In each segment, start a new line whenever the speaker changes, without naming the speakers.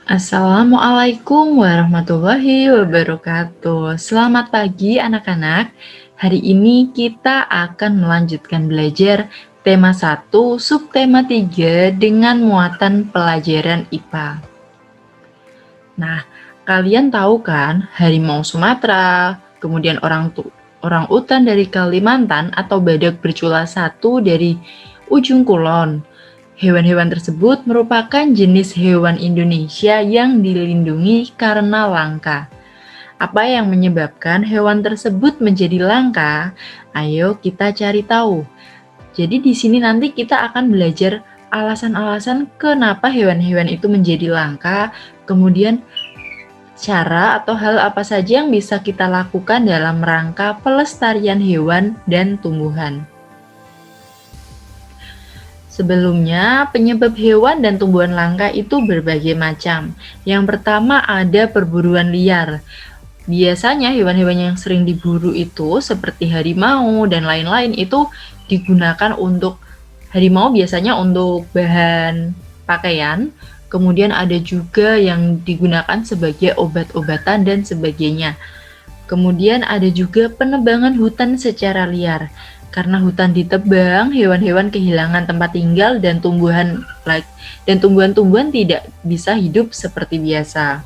Assalamualaikum warahmatullahi wabarakatuh. Selamat pagi anak-anak. Hari ini kita akan melanjutkan belajar tema 1, subtema 3 dengan muatan pelajaran IPA. Nah, kalian tahu kan harimau Sumatera, kemudian orang utan dari Kalimantan atau badak bercula satu dari ujung kulon. Hewan-hewan tersebut merupakan jenis hewan Indonesia yang dilindungi karena langka. Apa yang menyebabkan hewan tersebut menjadi langka? Ayo kita cari tahu. Jadi di sini nanti kita akan belajar alasan-alasan kenapa hewan-hewan itu menjadi langka, kemudian cara atau hal apa saja yang bisa kita lakukan dalam rangka pelestarian hewan dan tumbuhan. Sebelumnya, penyebab hewan dan tumbuhan langka itu berbagai macam. Yang pertama ada perburuan liar. Biasanya hewan-hewan yang sering diburu itu seperti harimau dan lain-lain itu digunakan untuk harimau biasanya untuk bahan pakaian. Kemudian ada juga yang digunakan sebagai obat-obatan dan sebagainya. Kemudian ada juga penebangan hutan secara liar. Karena hutan ditebang, hewan-hewan kehilangan tempat tinggal dan tumbuhan-tumbuhan tidak bisa hidup seperti biasa.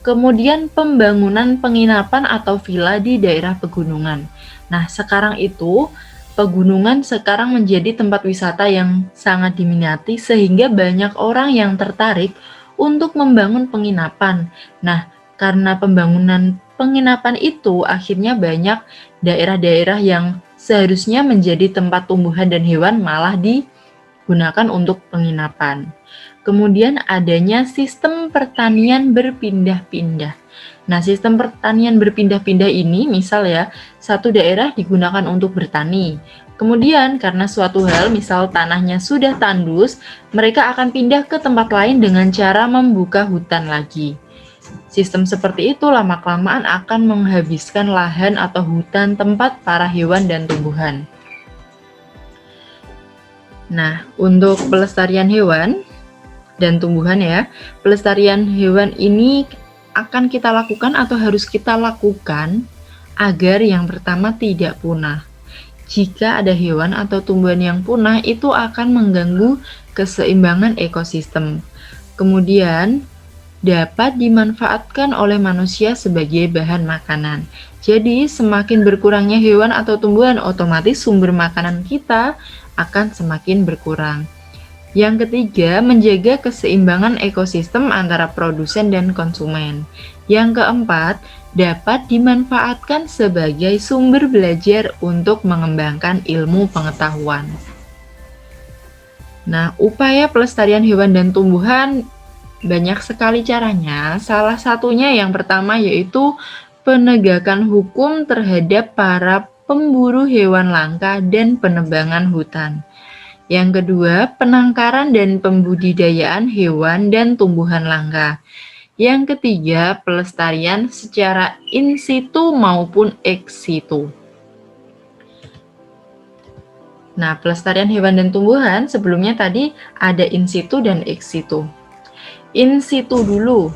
Kemudian pembangunan penginapan atau villa di daerah pegunungan. Nah, sekarang itu pegunungan sekarang menjadi tempat wisata yang sangat diminati sehingga banyak orang yang tertarik untuk membangun penginapan. Nah, karena pembangunan penginapan itu akhirnya banyak daerah-daerah yang seharusnya menjadi tempat tumbuhan dan hewan malah digunakan untuk penginapan. Kemudian adanya sistem pertanian berpindah-pindah. Nah, sistem pertanian berpindah-pindah ini misal ya, satu daerah digunakan untuk bertani. Kemudian karena suatu hal misal tanahnya sudah tandus, mereka akan pindah ke tempat lain dengan cara membuka hutan lagi. Sistem seperti itu lama-kelamaan akan menghabiskan lahan atau hutan tempat para hewan dan tumbuhan. Nah, untuk pelestarian hewan dan tumbuhan ya, pelestarian hewan ini akan kita lakukan atau harus kita lakukan agar yang pertama tidak punah. Jika ada hewan atau tumbuhan yang punah, itu akan mengganggu keseimbangan ekosistem. Kemudian, dapat dimanfaatkan oleh manusia sebagai bahan makanan. Jadi, semakin berkurangnya hewan atau tumbuhan, otomatis sumber makanan kita akan semakin berkurang. Yang ketiga, menjaga keseimbangan ekosistem antara produsen dan konsumen. Yang keempat, dapat dimanfaatkan sebagai sumber belajar untuk mengembangkan ilmu pengetahuan. Nah, upaya pelestarian hewan dan tumbuhan banyak sekali caranya. Salah satunya yang pertama yaitu penegakan hukum terhadap para pemburu hewan langka dan penebangan hutan. Yang kedua, penangkaran dan pembudidayaan hewan dan tumbuhan langka. Yang ketiga, pelestarian secara in situ maupun ex situ. Nah, pelestarian hewan dan tumbuhan sebelumnya tadi ada in situ dan ex situ. In situ dulu.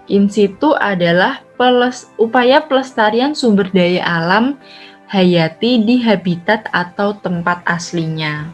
In situ adalah upaya pelestarian sumber daya alam hayati di habitat atau tempat aslinya.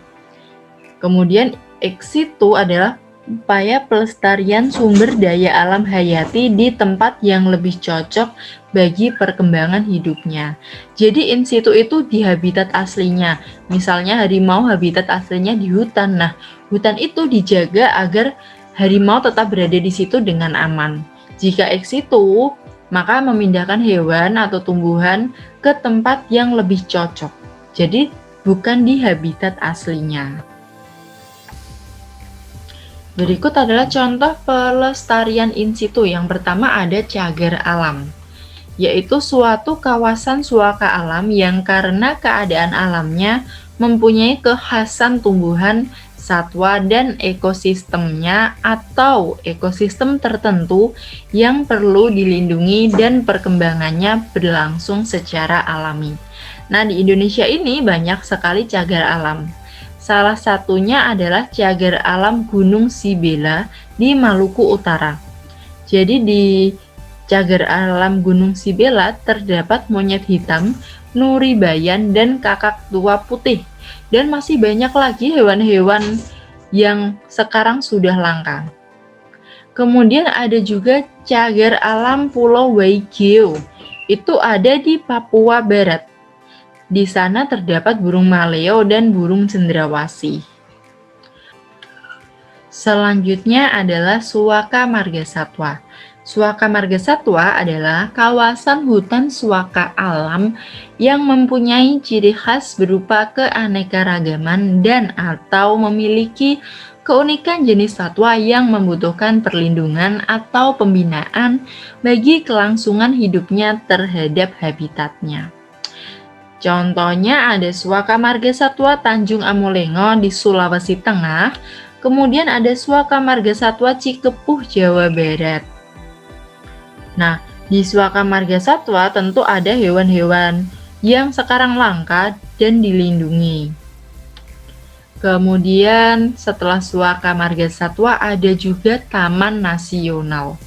Kemudian ex situ adalah upaya pelestarian sumber daya alam hayati di tempat yang lebih cocok bagi perkembangan hidupnya. Jadi in situ itu di habitat aslinya. Misalnya harimau habitat aslinya di hutan. Nah, hutan itu dijaga agar harimau tetap berada di situ dengan aman. Jika ex situ, maka memindahkan hewan atau tumbuhan ke tempat yang lebih cocok. Jadi, bukan di habitat aslinya. Berikut adalah contoh pelestarian in situ. Yang pertama ada cagar alam, yaitu suatu kawasan suaka alam yang karena keadaan alamnya mempunyai kekhasan tumbuhan, satwa, dan ekosistemnya atau ekosistem tertentu yang perlu dilindungi dan perkembangannya berlangsung secara alami. Nah, di Indonesia ini banyak sekali cagar alam. Salah satunya adalah cagar alam Gunung Sibela di Maluku Utara. Jadi di cagar alam Gunung Sibela terdapat monyet hitam, nuribayan, dan kakak tua putih. Dan masih banyak lagi hewan-hewan yang sekarang sudah langka. Kemudian ada juga cagar alam Pulau Waigeo. Itu ada di Papua Barat. Di sana terdapat burung maleo dan burung cendrawasih. Selanjutnya adalah Suaka Margasatwa. Suaka Margasatwa adalah kawasan hutan suaka alam yang mempunyai ciri khas berupa keanekaragaman dan atau memiliki keunikan jenis satwa yang membutuhkan perlindungan atau pembinaan bagi kelangsungan hidupnya terhadap habitatnya. Contohnya ada Suaka Margasatwa Tanjung Amolengo di Sulawesi Tengah, kemudian ada Suaka Margasatwa Cikepuh, Jawa Barat. Nah, di Suaka Margasatwa tentu ada hewan-hewan yang sekarang langka dan dilindungi. Kemudian setelah Suaka Margasatwa ada juga Taman Nasional,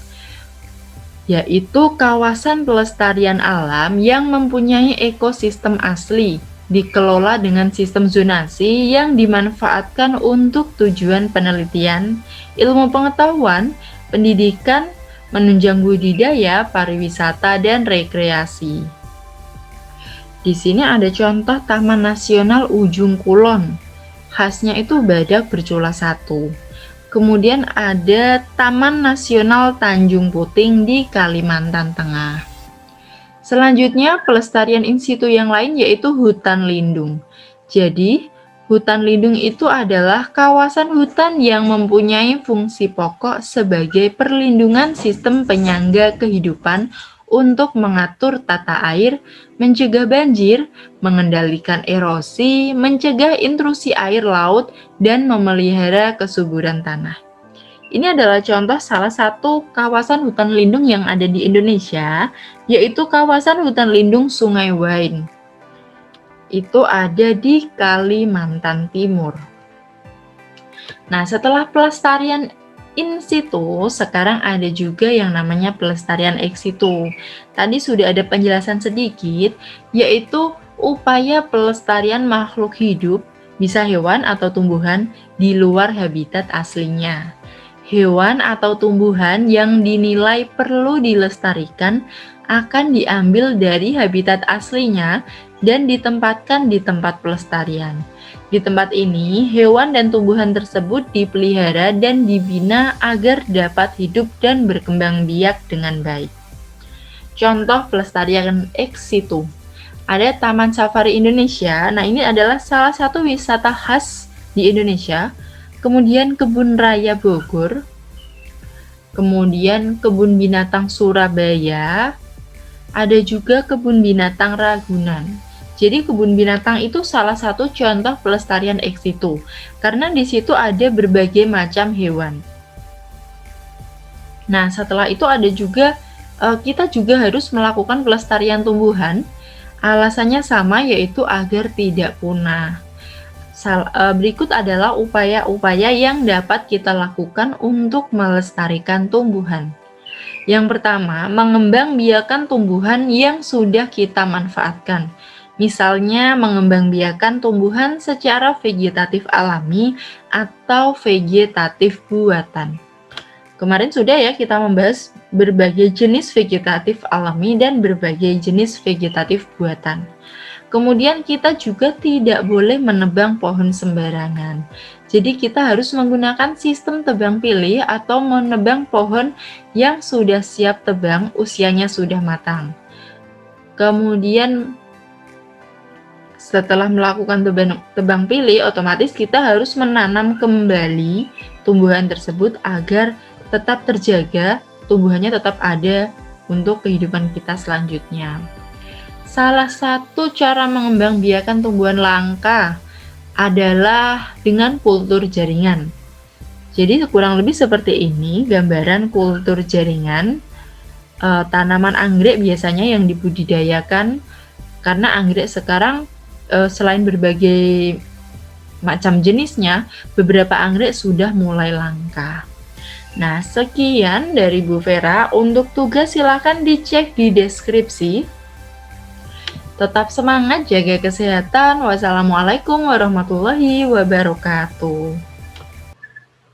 yaitu kawasan pelestarian alam yang mempunyai ekosistem asli, dikelola dengan sistem zonasi yang dimanfaatkan untuk tujuan penelitian, ilmu pengetahuan, pendidikan, menunjang budidaya, pariwisata, dan rekreasi. Di sini ada contoh Taman Nasional Ujung Kulon, khasnya itu badak bercula satu. Kemudian ada Taman Nasional Tanjung Puting di Kalimantan Tengah. Selanjutnya, pelestarian in situ yang lain yaitu hutan lindung. Jadi, hutan lindung itu adalah kawasan hutan yang mempunyai fungsi pokok sebagai perlindungan sistem penyangga kehidupan untuk mengatur tata air, mencegah banjir, mengendalikan erosi, mencegah intrusi air laut, dan memelihara kesuburan tanah. Ini adalah contoh salah satu kawasan hutan lindung yang ada di Indonesia, yaitu kawasan hutan lindung Sungai Wain. Itu ada di Kalimantan Timur. Nah, setelah pelestarian in situ, sekarang ada juga yang namanya pelestarian ex situ. Tadi sudah ada penjelasan sedikit, yaitu upaya pelestarian makhluk hidup, bisa hewan atau tumbuhan, di luar habitat aslinya. Hewan atau tumbuhan yang dinilai perlu dilestarikan akan diambil dari habitat aslinya dan ditempatkan di tempat pelestarian. Di tempat ini, hewan dan tumbuhan tersebut dipelihara dan dibina agar dapat hidup dan berkembang biak dengan baik. Contoh pelestarian ex situ. Ada Taman Safari Indonesia. Nah, ini adalah salah satu wisata khas di Indonesia. Kemudian Kebun Raya Bogor. Kemudian Kebun Binatang Surabaya. Ada juga Kebun Binatang Ragunan. Jadi kebun binatang itu salah satu contoh pelestarian ex situ, karena di situ ada berbagai macam hewan. Nah, setelah itu ada juga kita juga harus melakukan pelestarian tumbuhan. Alasannya sama, yaitu agar tidak punah. Berikut adalah upaya-upaya yang dapat kita lakukan untuk melestarikan tumbuhan. Yang pertama, mengembangbiakan tumbuhan yang sudah kita manfaatkan. Misalnya mengembangbiakan tumbuhan secara vegetatif alami atau vegetatif buatan. Kemarin sudah ya kita membahas berbagai jenis vegetatif alami dan berbagai jenis vegetatif buatan. Kemudian kita juga tidak boleh menebang pohon sembarangan. Jadi kita harus menggunakan sistem tebang pilih atau menebang pohon yang sudah siap tebang, usianya sudah matang. Kemudian setelah melakukan tebang pilih, otomatis kita harus menanam kembali tumbuhan tersebut agar tetap terjaga, tumbuhannya tetap ada untuk kehidupan kita selanjutnya. Salah satu cara mengembangbiakan tumbuhan langka adalah dengan kultur jaringan. Jadi kurang lebih seperti ini gambaran kultur jaringan. Tanaman anggrek biasanya yang dibudidayakan, karena anggrek sekarang selain berbagai macam jenisnya, beberapa anggrek sudah mulai langka. Nah, sekian dari Bu Vera. Untuk tugas silahkan dicek di deskripsi. Tetap semangat, jaga kesehatan. Wassalamualaikum warahmatullahi wabarakatuh.